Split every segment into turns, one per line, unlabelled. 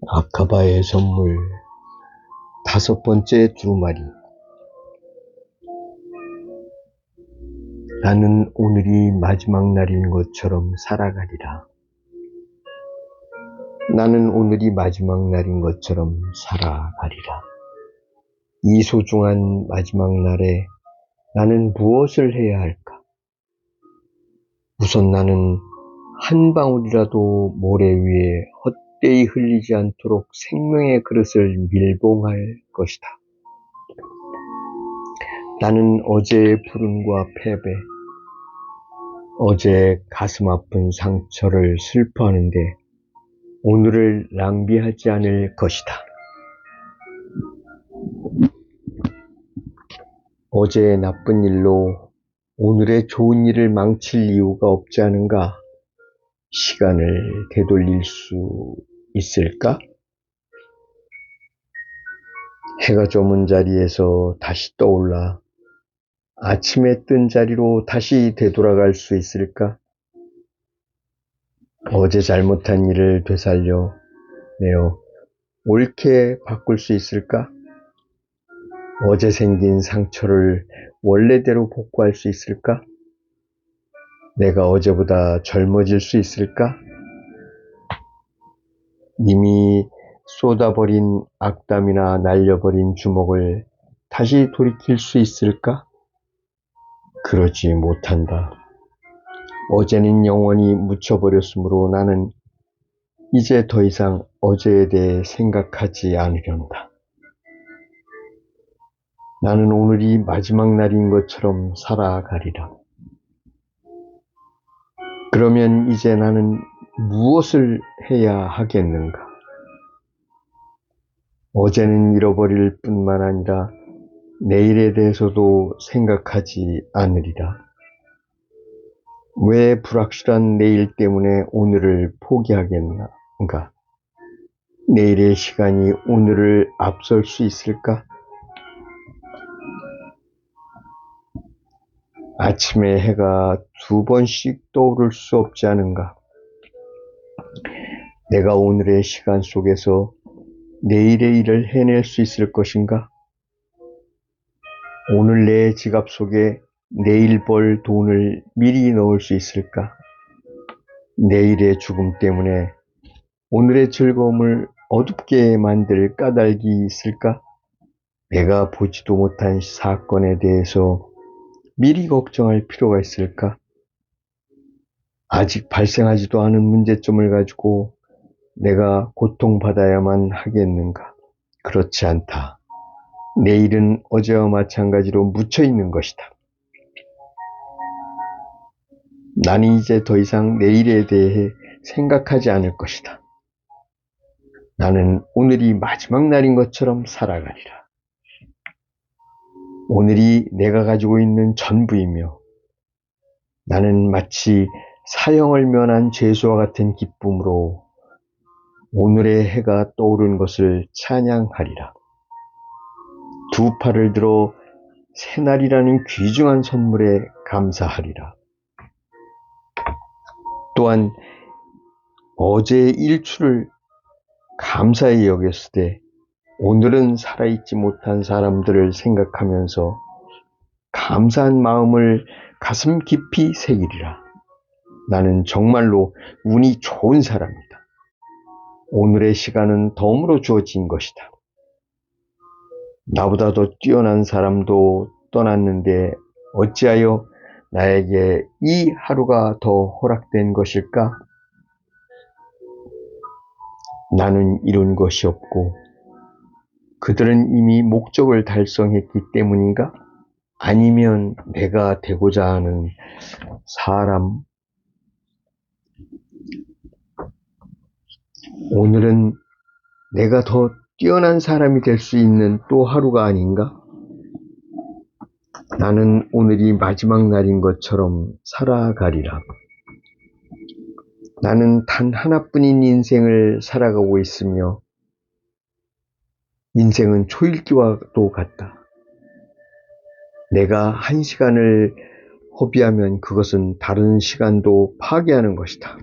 아카바의 선물 5번째 두루마리. 나는 오늘이 마지막 날인 것처럼 살아가리라. 나는 오늘이 마지막 날인 것처럼 살아가리라. 이 소중한 마지막 날에 나는 무엇을 해야 할까? 우선 나는 한 방울이라도 모래 위에 헛되이 흘리지 않도록 생명의 그릇을 밀봉할 것이다. 나는 어제의 불운과 패배, 어제 가슴 아픈 상처를 슬퍼하는데 오늘을 낭비하지 않을 것이다. 어제의 나쁜 일로 오늘의 좋은 일을 망칠 이유가 없지 않은가? 시간을 되돌릴 수 있을까? 해가 저문 자리에서 다시 떠올라 아침에 뜬 자리로 다시 되돌아갈 수 있을까? 어제 잘못한 일을 되살려 내어 옳게 바꿀 수 있을까? 어제 생긴 상처를 원래대로 복구할 수 있을까? 내가 어제보다 젊어질 수 있을까? 이미 쏟아버린 악담이나 날려버린 주먹을 다시 돌이킬 수 있을까? 그러지 못한다. 어제는 영원히 묻혀버렸으므로 나는 이제 더 이상 어제에 대해 생각하지 않으련다. 나는 오늘이 마지막 날인 것처럼 살아가리라. 그러면 이제 나는 무엇을 해야 하겠는가? 어제는 잃어버릴 뿐만 아니라 내일에 대해서도 생각하지 않으리라. 왜 불확실한 내일 때문에 오늘을 포기하겠는가? 내일의 시간이 오늘을 앞설 수 있을까? 아침에 해가 2번씩 떠오를 수 없지 않은가? 내가 오늘의 시간 속에서 내일의 일을 해낼 수 있을 것인가? 오늘 내 지갑 속에 내일 벌 돈을 미리 넣을 수 있을까? 내일의 죽음 때문에 오늘의 즐거움을 어둡게 만들 까닭이 있을까? 내가 보지도 못한 사건에 대해서 미리 걱정할 필요가 있을까? 아직 발생하지도 않은 문제점을 가지고 내가 고통받아야만 하겠는가? 그렇지 않다. 내일은 어제와 마찬가지로 묻혀있는 것이다. 나는 이제 더 이상 내일에 대해 생각하지 않을 것이다. 나는 오늘이 마지막 날인 것처럼 살아가리라. 오늘이 내가 가지고 있는 전부이며 나는 마치 사형을 면한 죄수와 같은 기쁨으로 오늘의 해가 떠오른 것을 찬양하리라. 두 팔을 들어 새날이라는 귀중한 선물에 감사하리라. 또한 어제의 일출을 감사히 여겼을 때 오늘은 살아있지 못한 사람들을 생각하면서 감사한 마음을 가슴 깊이 새기리라. 나는 정말로 운이 좋은 사람이다. 오늘의 시간은 덤으로 주어진 것이다. 나보다 더 뛰어난 사람도 떠났는데 어찌하여 나에게 이 하루가 더 허락된 것일까? 나는 이룬 것이 없고 그들은 이미 목적을 달성했기 때문인가? 아니면 내가 되고자 하는 사람, 오늘은 내가 더 뛰어난 사람이 될 수 있는 또 하루가 아닌가? 나는 오늘이 마지막 날인 것처럼 살아가리라. 나는 단 하나뿐인 인생을 살아가고 있으며 인생은 초읽기와도 같다. 내가 한 시간을 허비하면 그것은 다른 시간도 파괴하는 것이다.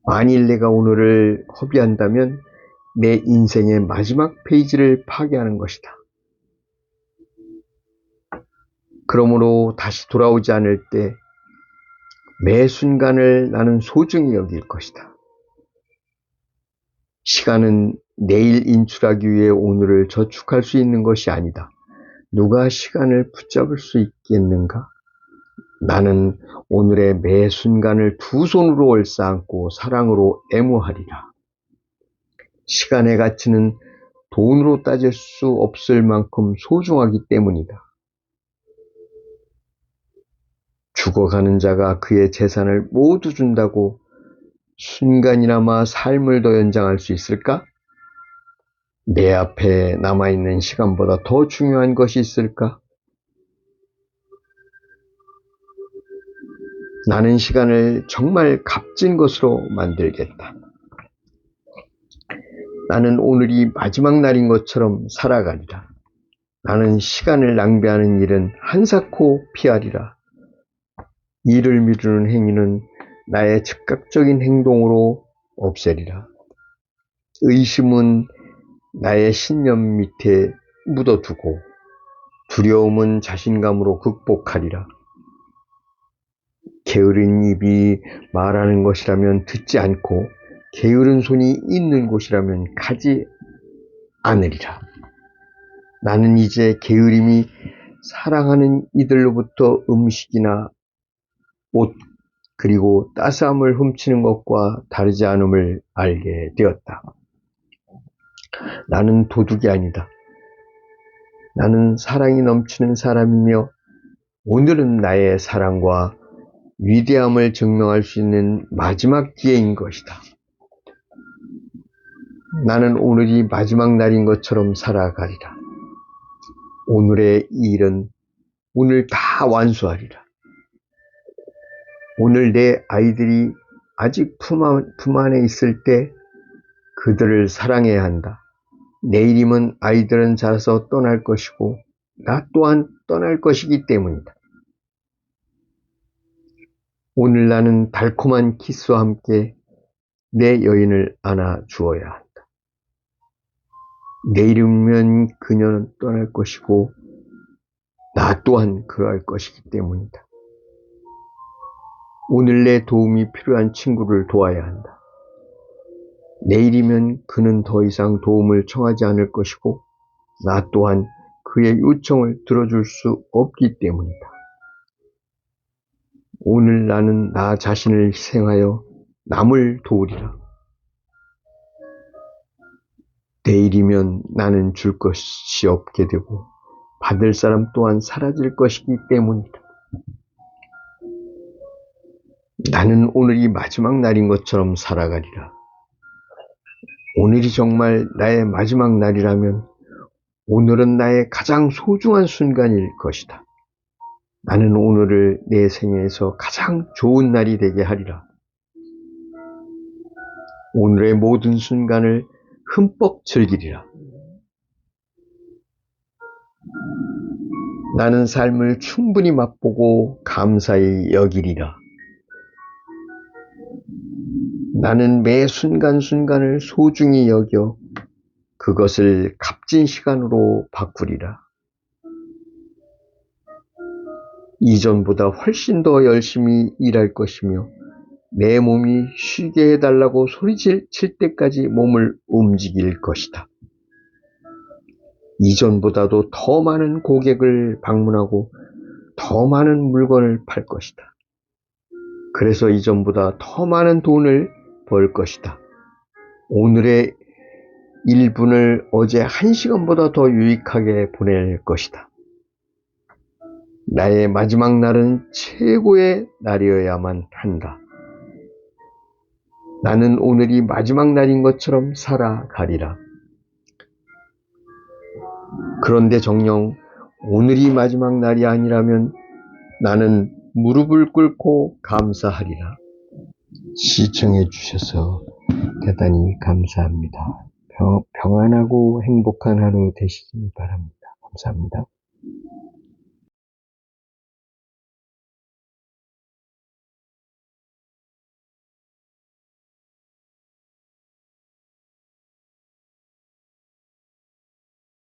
만일 내가 오늘을 허비한다면 내 인생의 마지막 페이지를 파괴하는 것이다. 그러므로 다시 돌아오지 않을 때 매 순간을 나는 소중히 여길 것이다. 시간은 내일 인출하기 위해 오늘을 저축할 수 있는 것이 아니다. 누가 시간을 붙잡을 수 있겠는가? 나는 오늘의 매 순간을 두 손으로 얼싸안고 사랑으로 애무하리라. 시간의 가치는 돈으로 따질 수 없을 만큼 소중하기 때문이다. 죽어가는 자가 그의 재산을 모두 준다고 순간이나마 삶을 더 연장할 수 있을까? 내 앞에 남아있는 시간보다 더 중요한 것이 있을까? 나는 시간을 정말 값진 것으로 만들겠다. 나는 오늘이 마지막 날인 것처럼 살아가리라. 나는 시간을 낭비하는 일은 한사코 피하리라. 일을 미루는 행위는 나의 즉각적인 행동으로 없애리라. 의심은 나의 신념 밑에 묻어두고 두려움은 자신감으로 극복하리라. 게으른 입이 말하는 것이라면 듣지 않고 게으른 손이 있는 곳이라면 가지 않으리라. 나는 이제 게으름이 사랑하는 이들로부터 음식이나 옷 그리고 따스함을 훔치는 것과 다르지 않음을 알게 되었다. 나는 도둑이 아니다. 나는 사랑이 넘치는 사람이며 오늘은 나의 사랑과 위대함을 증명할 수 있는 마지막 기회인 것이다. 나는 오늘이 마지막 날인 것처럼 살아가리라. 오늘의 일은 오늘 다 완수하리라. 오늘 내 아이들이 아직 품 안에 있을 때 그들을 사랑해야 한다. 내일이면 아이들은 자라서 떠날 것이고 나 또한 떠날 것이기 때문이다. 오늘 나는 달콤한 키스와 함께 내 여인을 안아 주어야 한다. 내일이면 그녀는 떠날 것이고 나 또한 그러할 것이기 때문이다. 오늘 내 도움이 필요한 친구를 도와야 한다. 내일이면 그는 더 이상 도움을 청하지 않을 것이고 나 또한 그의 요청을 들어줄 수 없기 때문이다. 오늘 나는 나 자신을 희생하여 남을 도우리라. 내일이면 나는 줄 것이 없게 되고 받을 사람 또한 사라질 것이기 때문이다. 나는 오늘이 마지막 날인 것처럼 살아가리라. 오늘이 정말 나의 마지막 날이라면 오늘은 나의 가장 소중한 순간일 것이다. 나는 오늘을 내 생애에서 가장 좋은 날이 되게 하리라. 오늘의 모든 순간을 흠뻑 즐기리라. 나는 삶을 충분히 맛보고 감사히 여기리라. 나는 매 순간순간을 소중히 여겨 그것을 값진 시간으로 바꾸리라. 이전보다 훨씬 더 열심히 일할 것이며 내 몸이 쉬게 해달라고 소리칠 때까지 몸을 움직일 것이다. 이전보다도 더 많은 고객을 방문하고 더 많은 물건을 팔 것이다. 그래서 이전보다 더 많은 돈을 벌 것이다. 오늘의 1분을 어제 1시간보다 더 유익하게 보낼 것이다. 나의 마지막 날은 최고의 날이어야만 한다. 나는 오늘이 마지막 날인 것처럼 살아가리라. 그런데 정녕 오늘이 마지막 날이 아니라면 나는 무릎을 꿇고 감사하리라. 시청해 주셔서 대단히 감사합니다. 평안하고 행복한 하루 되시기 바랍니다. 감사합니다.